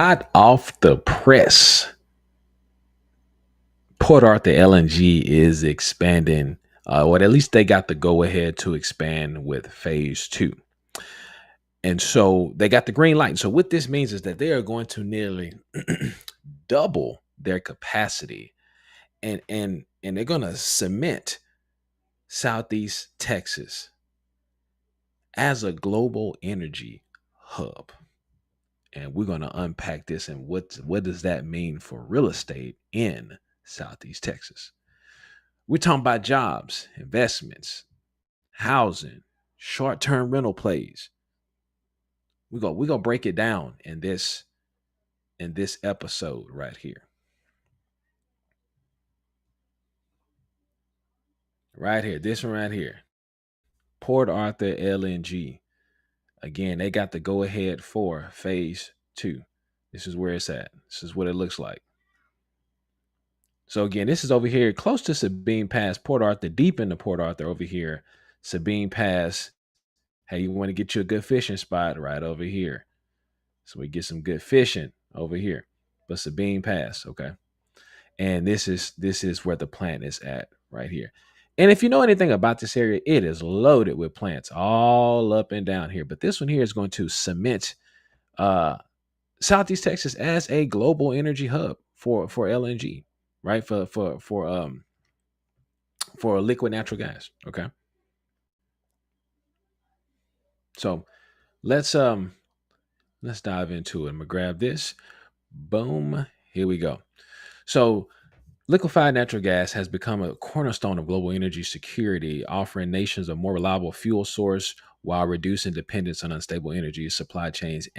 Hot off the press, Port Arthur LNG is expanding, or at least they got the go ahead to expand with phase two. And so they got the green light. So what this means is that they are going to nearly double their capacity, and they're going to cement Southeast Texas as a global energy hub. And we're going to unpack this and what does that mean for real estate in Southeast Texas. We're talking about jobs, investments, housing, short-term rental plays. We're gonna break it down in this episode right here. Right here. This one right here. Port Arthur LNG. Again, they got the go ahead for phase two. This is where it's at. This is what it looks like. So again, this is over here close to Sabine Pass, Port Arthur, deep into Port Arthur over here. Sabine Pass. Hey, you want to get you a good fishing spot right over here. So we get some good fishing over here. But Sabine Pass, okay. And this is where the plant is at right here. And if you know anything about this area, it is loaded with plants all up and down here. But this one here is going to cement uh, Southeast Texas as a global energy hub for LNG, right? For liquid natural gas. Okay. So let's dive into it. I'm gonna grab this. Boom. Here we go. So liquefied natural gas has become a cornerstone of global energy security, offering nations a more reliable fuel source while reducing dependence on unstable energy supply chains.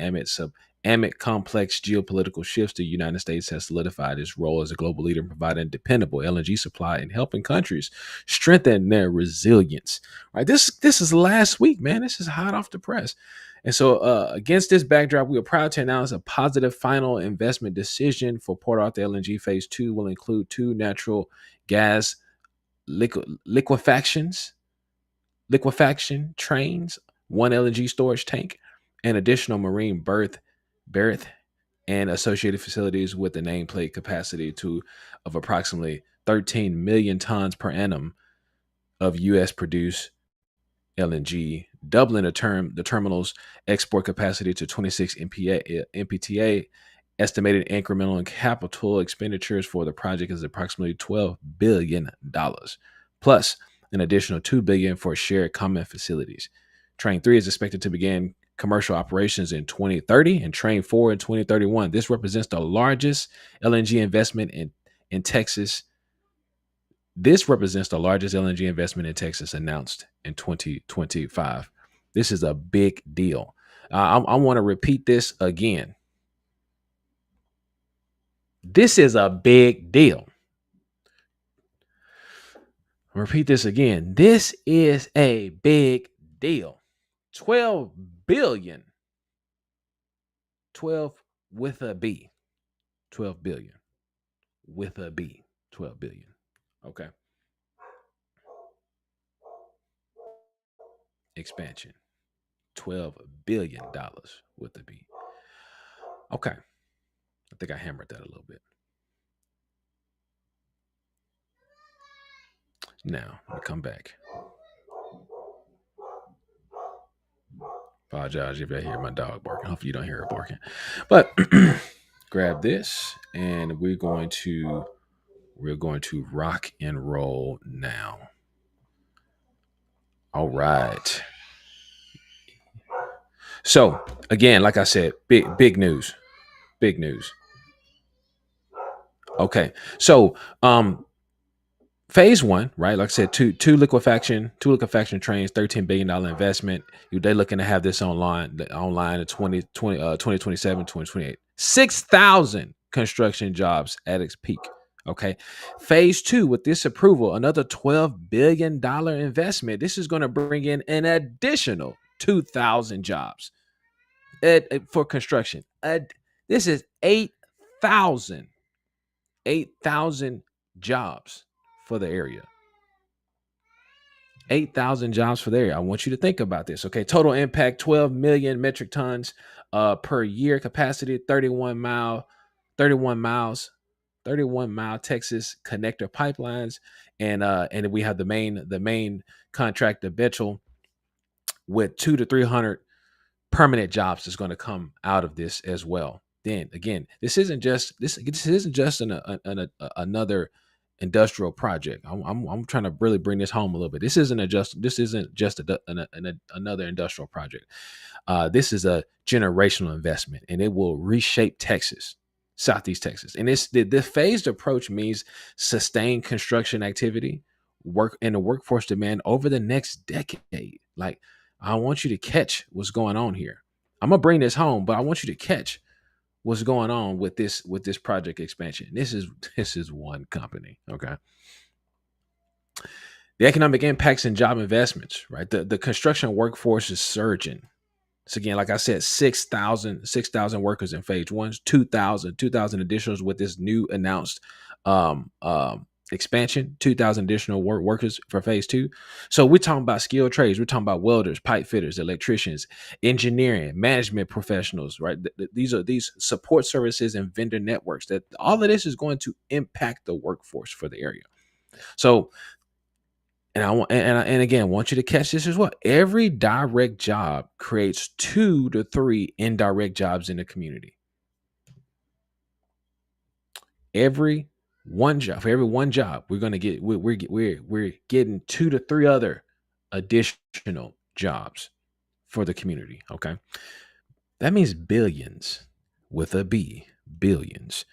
Amid complex geopolitical shifts, the United States has solidified its role as a global leader in providing dependable LNG supply and helping countries strengthen their resilience. Right, this is last week, man. This is hot off the press. And so, against this backdrop, we are proud to announce a positive final investment decision for Port Arthur LNG Phase 2 will include two natural gas liquefactions, liquefaction trains, one LNG storage tank, and additional marine berth, and associated facilities with a nameplate capacity of approximately 13 million tons per annum of U.S. produced LNG, doubling the terminal's export capacity to 26 MPTA. Estimated incremental and capital expenditures for the project is approximately $12 billion, plus an additional $2 billion for shared common facilities. Train 3 is expected to begin commercial operations in 2030 and Train 4 in 2031. This represents the largest LNG investment in Texas. This represents the largest LNG investment in Texas announced in 2025. This is a big deal. I want to repeat this again. This is a big deal. Repeat this again. This is a big deal. 12 billion. 12 with a B. 12 billion with a B. 12 billion. Okay. Expansion. $12 billion with a B. Okay. I think I hammered that a little bit. Now, we come back. Apologize if I hear my dog barking. Hopefully you don't hear her barking. But grab this and we're going to rock and roll now. All right. So again, like I said, big news. Big news. Okay. So phase one, right? Like I said, two liquefaction trains, $13 billion investment. They're looking to have this online in 2027, 2028. 6,000 construction jobs at its peak. Okay. Phase two, with this approval, another $12 billion investment. This is going to bring in an additional 2,000 jobs for construction. This is 8,000 jobs for the area. 8,000 jobs for there. I want you to think about this. Okay. Total impact 12 million metric tons per year. Capacity 31 miles, 31 mile Texas connector pipelines. And we have the main contractor, Betchel, with 200 to 300 permanent jobs is going to come out of this as well. Then again, this isn't just another industrial project. I'm trying to really bring this home a little bit. This isn't just another industrial project. This is a generational investment, and it will reshape Texas, Southeast Texas. And the phased approach means sustained construction activity, work and the workforce demand over the next decade. Like, I want you to catch what's going on here. I'm gonna bring this home, but I want you to catch what's going on with this project expansion. This is one company. Okay. The economic impacts and job investments, right? The construction workforce is surging. So again, like I said, 6,000 workers in phase one, 2,000 additionals with this new announced expansion, 2,000 additional workers for phase two. So we're talking about skilled trades. We're talking about welders, pipe fitters, electricians, engineering, management professionals, right? These are these support services and vendor networks that all of this is going to impact the workforce for the area. So, and I want and again, want you to catch this as well. Every direct job creates 2 to 3 indirect jobs in the community. Every one job, for every one job, we're gonna get we're getting 2 to 3 other additional jobs for the community. Okay, that means billions with a B, billions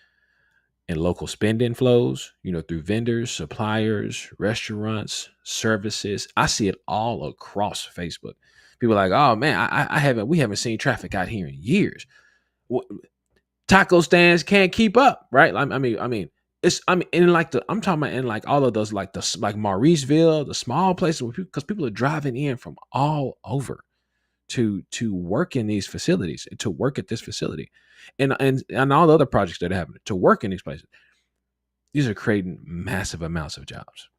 and local spending flows, through vendors, suppliers, restaurants, services. I see it all across Facebook. People are like, oh man, we haven't seen traffic out here in years. Taco stands can't keep up, right? I mean, in like I'm talking about in like all of those, like like Mauriceville, the small places where because people are driving in from all over to work in these facilities, to work at this facility, and all the other projects that are happening to work in these places. These are creating massive amounts of jobs.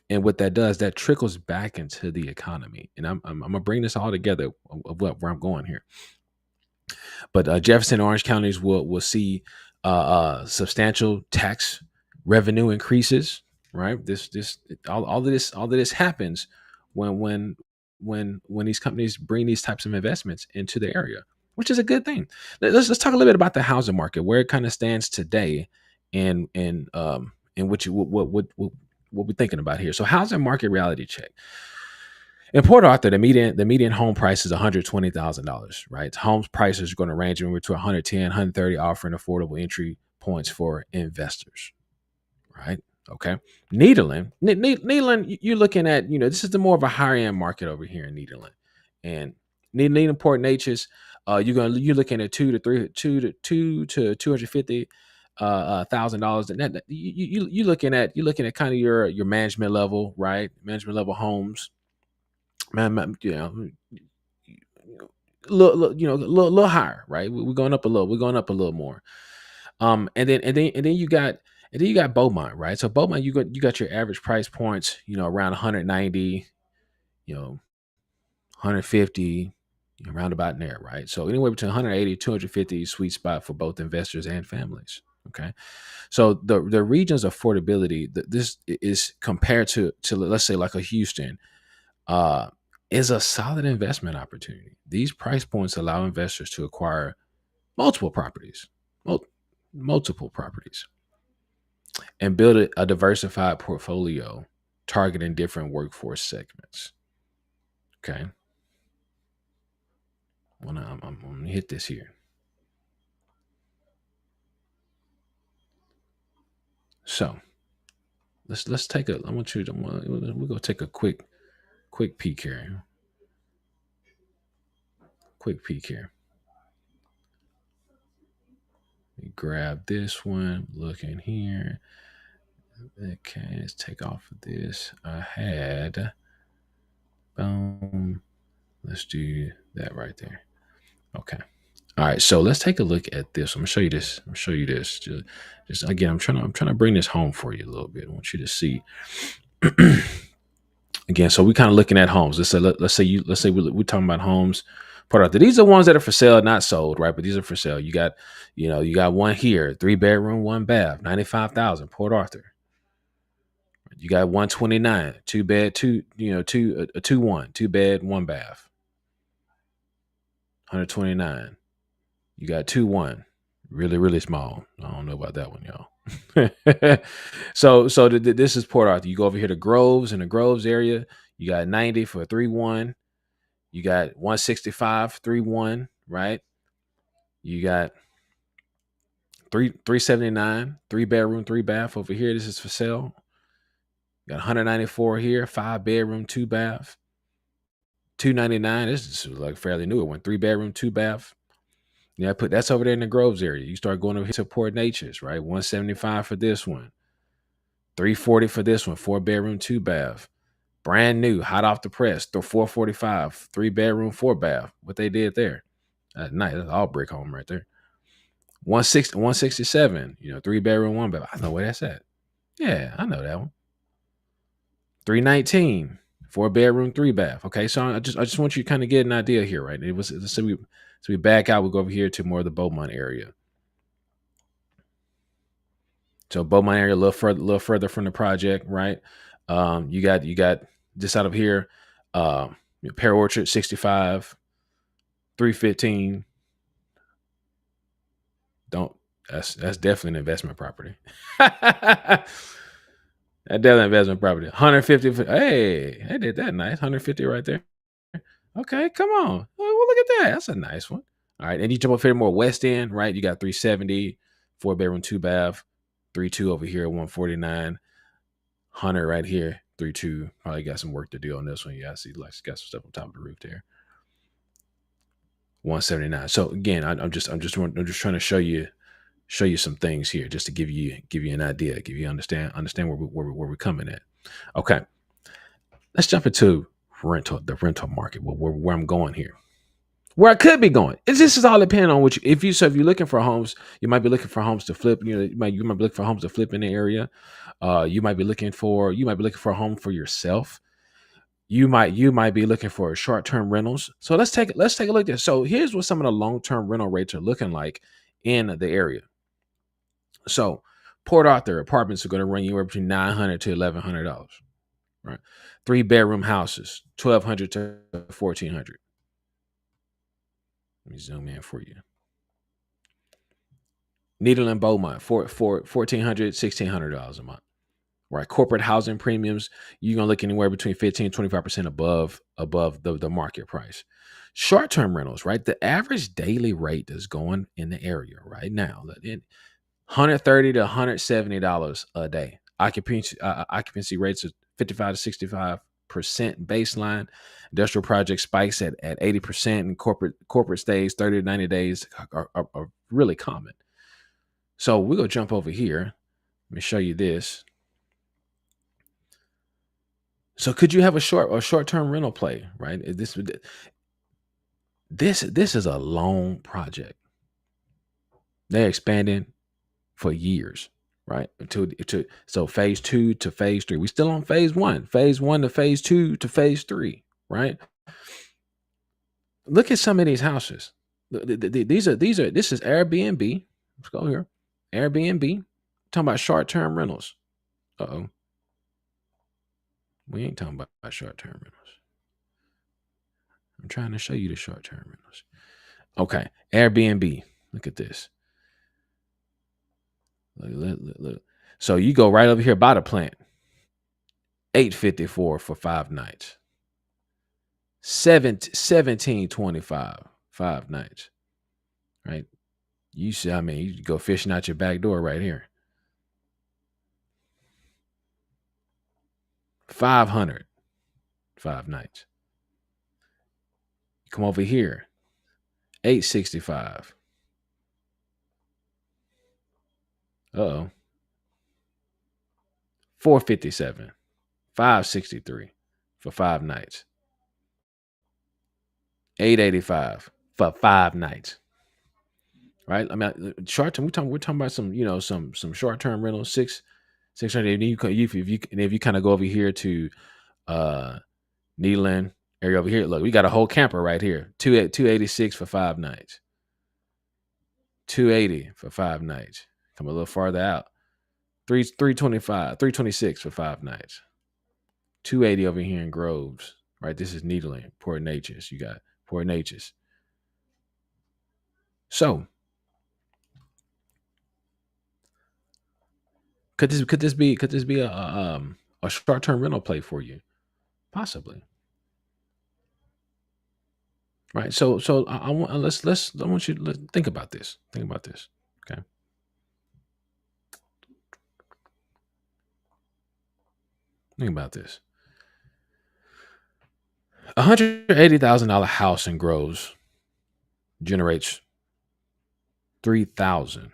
And what that does, that trickles back into the economy. And I'm gonna bring this all together of where I'm going here. But Jefferson and Orange counties will see substantial tax revenue increases. Right. All of this happens when these companies bring these types of investments into the area, which is a good thing. Let's talk a little bit about the housing market, where it kind of stands today, and what we're thinking about here. So, housing market reality check. In Port Arthur, the median home price is $120,000. Right, homes prices are going to range anywhere to 110, 130, offering affordable entry points for investors. Right. Okay. Nederland, you're looking at, this is the more of a higher end market over here in Nederland, and Nederland Port Natures, you're looking at 200 to 250 $1,000, and you're looking at kind of your management level, right? Management level homes, man, little higher, right? We're going up a little. We're going up a little more. And then you got Beaumont, right? So Beaumont, you got your average price points, around 190, 150, around about in there, right? So anywhere between 180, 250 sweet spot for both investors and families. Okay. So the region's affordability, this is compared to let's say like a Houston, uh, is a solid investment opportunity. These price points allow investors to acquire multiple properties, mul- multiple properties, and build a diversified portfolio targeting different workforce segments. Okay, I'm gonna hit this here. So let's take a. I want you to. We're gonna take a quick peek here. Quick peek here. Let me grab this one. Look in here. Okay, let's take off of this. I had. Boom. Let's do that right there. Okay. All right. So let's take a look at this. I'm gonna show you this. I'm gonna show you this. Just again, I'm trying to bring this home for you a little bit. I want you to see. Again, so we kind of looking at homes. Let's say we're talking about homes. Port Arthur. These are ones that are for sale, not sold, right? But these are for sale. You got one here, 3 bedroom, 1 bath, 95,000, Port Arthur. You got 129, 2 bed, a 2-1, 2 bed, 1 bath, 129. You got 2-1, really, really small. I don't know about that one, y'all. This is Port Arthur. You go over here to Groves, in the Groves area, you got 90 for a 3-1. You got 165, 3-1, right? You got 379, 3 bedroom, 3 bath over here. This is for sale. You got 194 here, 5 bedroom, 2 bath. 299. This is like fairly new one. 3 bedroom, 2 bath. Yeah, that's over there in the Groves area. You start going over here to Port Nature's, right? 175 for this one. 340 for this one. 4 bedroom, 2 bath. Brand new, hot off the press. 445, 3 bedroom, 4 bath. What they did there. That's nice. That's all brick home right there. 167, 3 bedroom, 1 bath. I know where that's at. Yeah, I know that one. 319, 4 bedroom, 3 bath. Okay, so I just want you to kind of get an idea here, right? So we back out. We go over here to more of the Beaumont area. So Beaumont area, a little further from the project, right? You got just out of here, Pear Orchard, 65, 315. That's definitely an investment property. That definitely investment property. 150. Hey, they did that nice. 150 right there. Okay, come on. Oh, well, look at that. That's a nice one. All right, and you jump up here more West End, right? You got 370, 4 bedroom, 2 bath, 3.2 over here, 149. 100 right here, 3.2. Probably got some work to do on this one. Yeah, I see. Like, got some stuff on top of the roof there. 179. So again, I'm just trying to show you some things here, just to give you an idea, give you understand where we're coming at. Okay, let's jump into the rental market. Where I'm going here, where I could be going. This is all depending on what if you're looking for homes, you might be looking for homes to flip. You might be looking for homes to flip in the area. You might be looking for a home for yourself. You might be looking for short-term rentals. So let's take a look at this. So here's what some of the long-term rental rates are looking like in the area. So Port Arthur apartments are going to run you anywhere between $900 to $1,100, right? 3 bedroom houses, $1,200 to $1,400. Let me zoom in for you. Needle and Beaumont, $1,400, $1,600 a month. Right, corporate housing premiums, you're gonna look anywhere between 15 and 25% above the market price. Short-term rentals, right? The average daily rate that's going in the area right now, $130 to $170 a day. Occupancy rates are 55 to 65% baseline. Industrial project spikes at 80%, and corporate stays 30 to 90 days are really common. So we're gonna jump over here. Let me show you this. So could you have a short-term rental play, right? This is a long project. They're expanding for years, right? So phase 2 to phase 3. We still on phase 1. Phase 1 to phase 2 to phase 3, right? Look at some of these houses. This is Airbnb. Let's go here. Airbnb. Talking about short-term rentals. Uh-oh. We ain't talking about short-term rentals. I'm trying to show you the short-term rentals. Okay, Airbnb. Look at this. Look. So you go right over here by the plant. $854 for 5 nights. 1725 5 nights. Right? You go fishing out your back door right here. 500 5 nights. You come over here. 865. Uh-oh. 457. 563 for 5 nights. 885 for 5 nights. Right? I mean, short term. We're talking about some short term rentals. 600. If you kind of go over here to Uh, Nederland area over here. Look, we got a whole camper right here. 286 for 5 nights. 280 for 5 nights. Come a little farther out. 325, 326 for 5 nights. 280 over here in Groves. Right. This is Nederland, Port Natchez. You got Port Natchez. So could this be a short term rental play for you? Possibly. Right. So I want let's I want you to think about this. Think about this. Okay. Think about this. $180,000 house in Groves generates 3,000,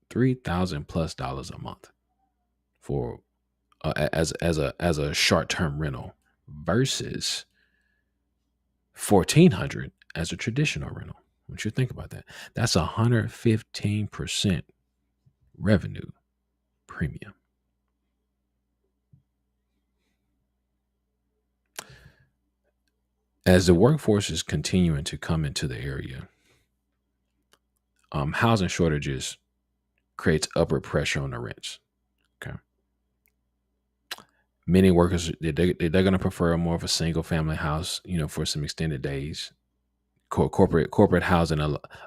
3,000 plus dollars a month for as a short term rental versus 1,400 as a traditional rental. I want you to think about that. That's 115% revenue premium. As the workforce is continuing to come into the area, housing shortages creates upward pressure on the rents. Okay, many workers they're going to prefer more of a single family house, for some extended days. Corporate housing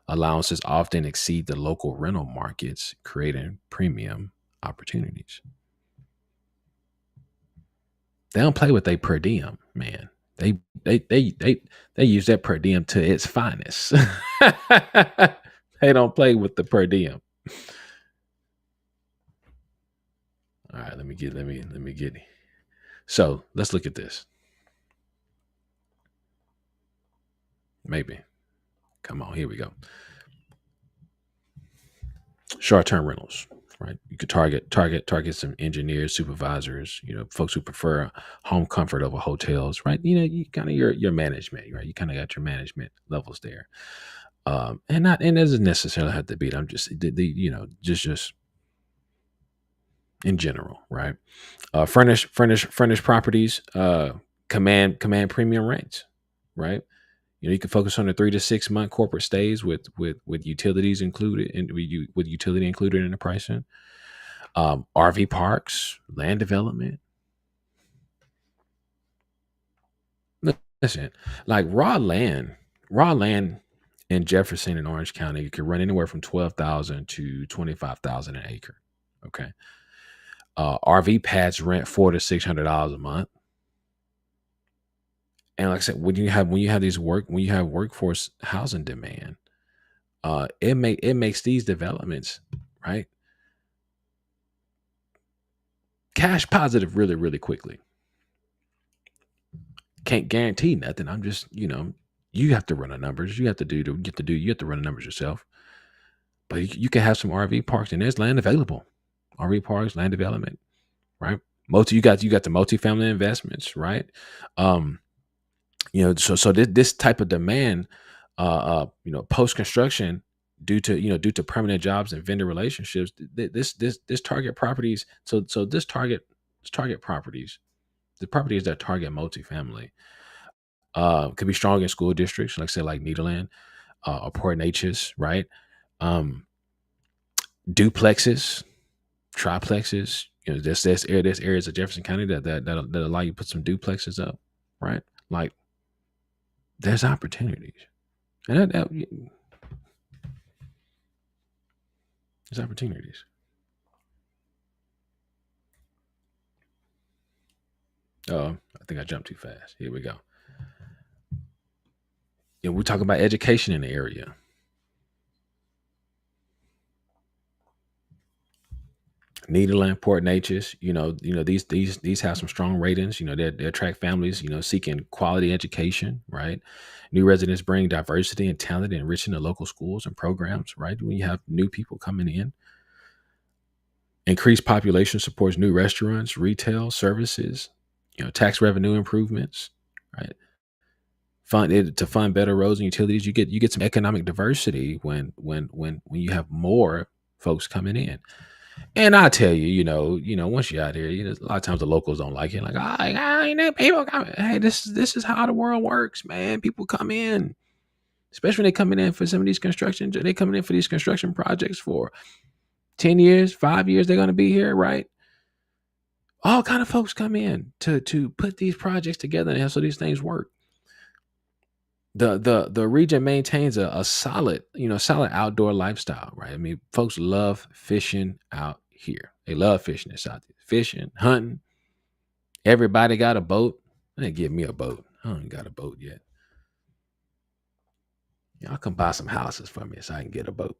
allowances often exceed the local rental markets, creating premium opportunities. They don't play with their per diem, man. They they they they they use that per diem to its finest. They don't play with the per diem. All right, let me get. So let's look at this. Maybe. Come on, here we go. Short term rentals, right? You could target some engineers, supervisors, folks who prefer home comfort over hotels, right? You kind of your management, right? You kind of got your management levels there. And it doesn't necessarily have to be. I'm just just in general, right? Furnished properties command premium rates, right? You can focus on the 3 to 6 month corporate stays with utilities included and with utility included in the pricing. RV parks, land development. Listen, like raw land in Jefferson and Orange County could run anywhere from 12,000 to 25,000 an acre. Okay, RV pads rent $400 to $600 a month. And like I said, when you have workforce housing demand, it makes these developments, right, cash positive really really quickly. Can't guarantee nothing. I'm just you have to run the numbers. You have to run the numbers yourself. But you can have some RV parks and there's land available. RV parks, land development, right? You got the multifamily investments, right? Um, so this type of demand, post construction, due to permanent jobs and vendor relationships, this target properties. So this target properties, the properties that target multifamily, could be strong in school districts, like say like Nederland, or Port Natchez, right? Um, Duplexes, triplexes. There's areas of Jefferson County that allow you to put some duplexes up, right? Like there's opportunities, and there's opportunities. Oh, I think I jumped too fast. Here we go. We're talking about education in the area. Nederland, Port Natchez, these have some strong ratings. They attract families, seeking quality education, right? New residents bring diversity and talent, enriching the local schools and programs, right? When you have new people coming in, increased population supports new restaurants, retail services, tax revenue improvements, right? To fund better roads and utilities. You get some economic diversity when you have more folks coming in. And I tell you, once you're out here, a lot of times the locals don't like it. Like, ain't that people coming? Hey, this is how the world works, man. People come in, especially when they coming in for some of these construction. They coming in for these construction projects for 10 years, 5 years. They're gonna be here, right? All kind of folks come in to put these projects together and so these things work. The region maintains a solid, solid outdoor lifestyle, right? I mean, folks love fishing out here. They love fishing in South, fishing, hunting. Everybody got a boat. They give me a boat. I don't got a boat yet. Y'all come buy some houses for me so I can get a boat.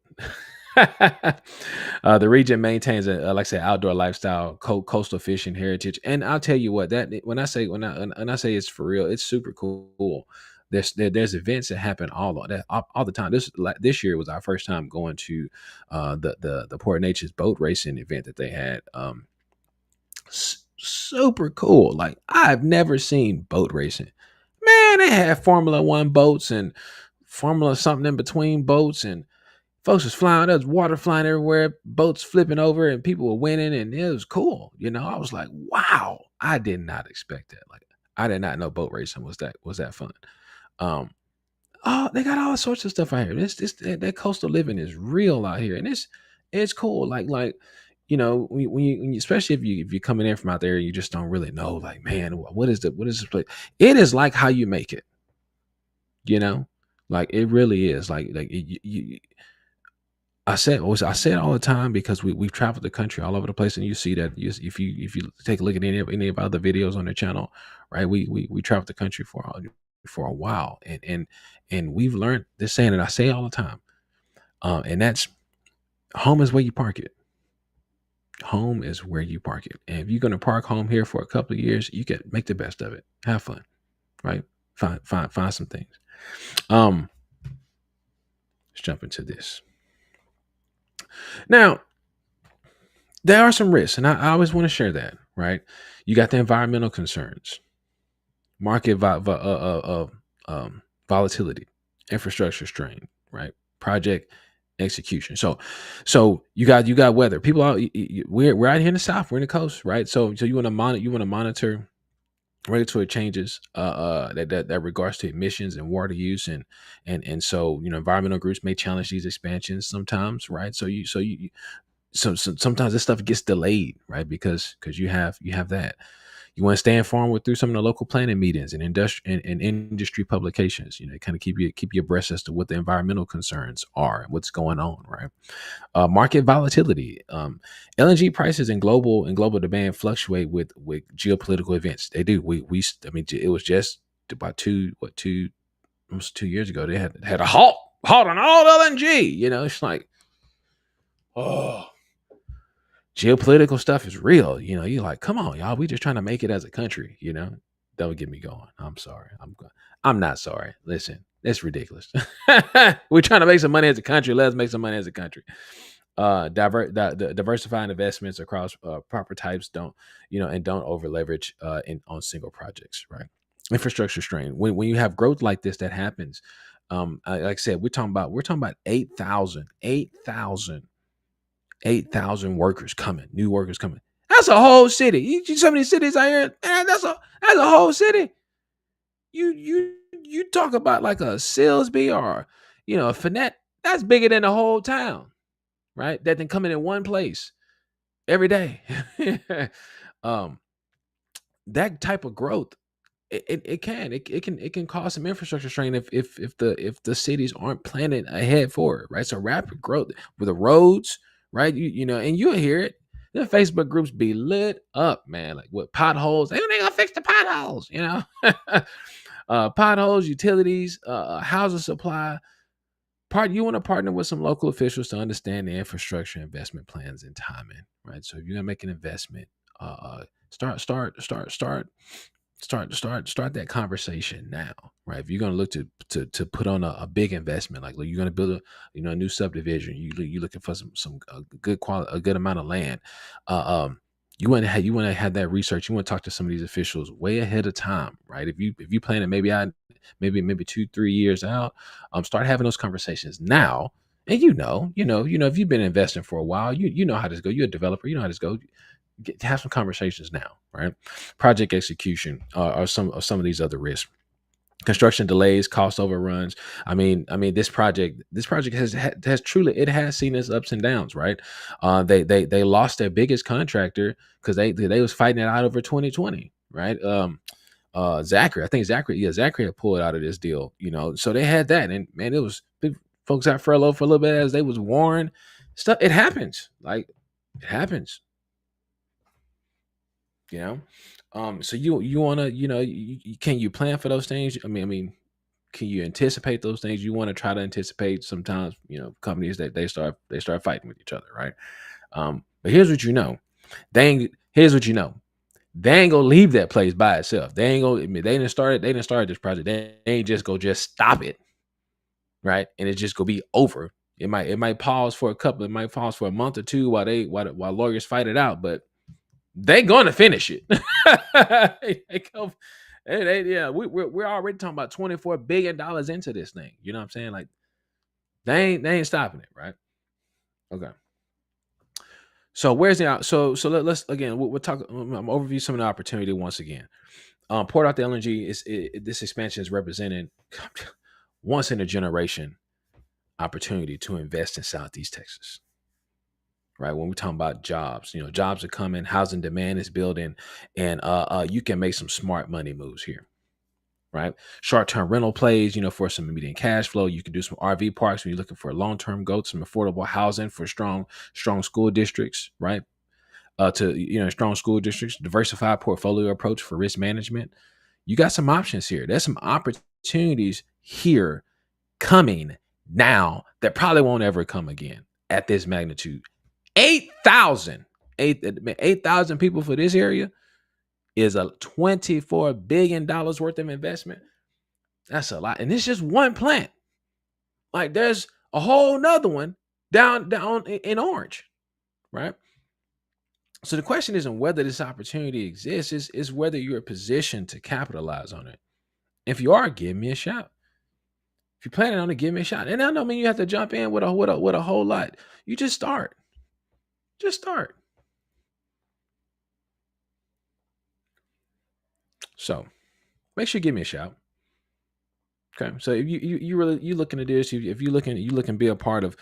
The region maintains like I said, outdoor lifestyle, coastal fishing heritage, and I'll tell you what, that when I say it's for real, it's super cool. There's events that happen all the time. This year was our first time going to the Port Nature's boat racing event that they had. Super cool. Like, I've never seen boat racing. Man, they had Formula One boats and Formula something in between boats, and folks was flying. There was water flying everywhere, boats flipping over, and people were winning, and it was cool. I was like, wow, I did not expect that. Like, I did not know boat racing was that fun. Um, oh, they got all sorts of stuff out here. That coastal living is real out here, and it's cool. Like when you especially if you're coming in from out there, you just don't really know. Like, man, what is this place? It is like how you make it. You know, like it really is. I say it all the time because we've traveled the country all over the place, and you see that if you take a look at any of our other videos on the channel, right? We traveled the country for a while, and we've learned this saying, and I say it all the time, and that's home is where you park it. Home is where you park it, and if you're gonna park home here for a couple of years, you can make the best of it. Have fun, right? Find some things. Um, let's jump into this now. There are some risks, and I always want to share that, right? You got the environmental concerns, market volatility, infrastructure strain, right? Project execution. So you got weather. People are we're out here in the south. We're in the coast, right? So you want to monitor regulatory changes that regards to emissions and water use, and so environmental groups may challenge these expansions sometimes, right? So sometimes this stuff gets delayed, right? Because you have that. You want to stay informed through some of the local planning meetings and industry publications. Kind of keep you abreast as to what the environmental concerns are and what's going on, right? Market volatility. LNG prices and global demand fluctuate with geopolitical events. They do. I mean, it was just about almost 2 years ago. They had a halt on all LNG. It's like, oh, geopolitical stuff is real. You're like, come on, y'all. We just trying to make it as a country. Don't get me going. I'm sorry. I'm not sorry. Listen, it's ridiculous. We're trying to make some money as a country. Let's make some money as a country. Diversifying investments across proper types don't over leverage on single projects, right? Infrastructure strain. When you have growth like this that happens, like I said, we're talking about 8,000 workers coming, new workers coming. That's a whole city. You see so many cities out here, man. That's a whole city. You talk about like a Silsby or a Finette. That's bigger than the whole town, right? That then coming in one place every day. um, that type of growth, it can cause some infrastructure strain if the cities aren't planning ahead for it, right? So rapid growth with the roads, right? And you'll hear it. The Facebook groups be lit up, man. Like, what potholes? They gonna fix the potholes, potholes, utilities, housing supply. You want to partner with some local officials to understand the infrastructure investment plans and timing, right? So if you're gonna make an investment, start that conversation now, right? If you're going to look to put on a big investment, like you're going to build a new subdivision, you looking for some good quality, a good amount of land. You want to have that research. You want to talk to some of these officials way ahead of time, right? If you plan it maybe 2-3 years out, start having those conversations now And if you've been investing for a while, you know how this go. You're a developer, you know how this go. Have some conversations now, right? Project execution are some of these other risks. Construction delays, cost overruns. This project has truly, it has seen its ups and downs, right? They lost their biggest contractor because they was fighting it out over 2020, right? Zachary, I think Zachary had pulled out of this deal, so they had that, and man, it was big folks got furloughed for a little bit as they was warned. Stuff, it happens, like it happens, you know. So you want to, can you plan for those things? I mean, can you anticipate those things? You want to try to anticipate. Sometimes, companies that they start fighting with each other, right? But here's what you know. Here's what you know. They ain't gonna leave that place by itself. They ain't gonna. I mean, they didn't start this project. They ain't just go just stop it, right? And it's just gonna be over. It might pause for a couple. It might pause for a month or two while lawyers fight it out. But they gonna finish it. They go- yeah, we're already talking about $24 billion into this thing. You know what I'm saying? Like they ain't stopping it, right? Okay. So where's the out? So let's again we'll talk. I'm overview some of the opportunity once again. Port Arthur LNG this expansion is representing once in a generation opportunity to invest in Southeast Texas. Right, when we're talking about jobs, jobs are coming, housing demand is building, and you can make some smart money moves here. Right, short-term rental plays, for some immediate cash flow. You can do some RV parks when you're looking for long-term growth, some affordable housing for strong school districts. Right, to strong school districts, diversified portfolio approach for risk management. You got some options here. There's some opportunities here coming now that probably won't ever come again at this magnitude. 8,000 8,000 people for this area is a $24 billion worth of investment. That's a lot. And it's just one plant. Like there's a whole nother one down in Orange, right? So the question isn't whether this opportunity exists, is whether you're positioned to capitalize on it. If you are, give me a shout. If you're planning on it, give me a shot. And I don't mean you have to jump in with a whole lot. You just start. Just start. So make sure you give me a shout. Okay. So if you really you looking to do this, if you looking to be a part of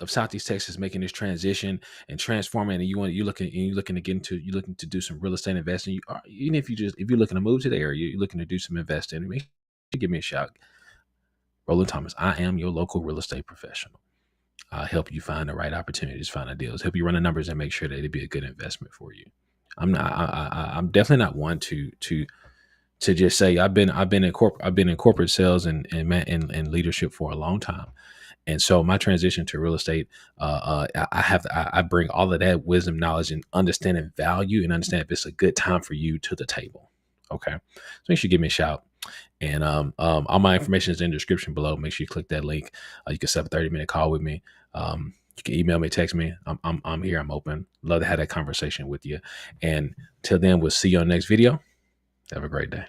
Southeast Texas making this transition and transforming, and you looking to get into you looking to do some real estate investing, even if you're looking to move to the area, you're looking to do some investing, make sure you give me a shout. Roland Thomas, I am your local real estate professional. I'll help you find the right opportunities, find the deals, help you run the numbers, and make sure that it'd be a good investment for you. I'm definitely not one to just say I've been in corporate sales and leadership for a long time, and so my transition to real estate, I bring all of that wisdom, knowledge, and understanding value, and understand if it's a good time for you to the table. Okay, so make sure you give me a shout. And all my information is in the description below. Make sure you click that link. You can set up a 30-minute call with me. You can email me, text me. I'm here. I'm open. Love to have that conversation with you. And till then, we'll see you on the next video. Have a great day.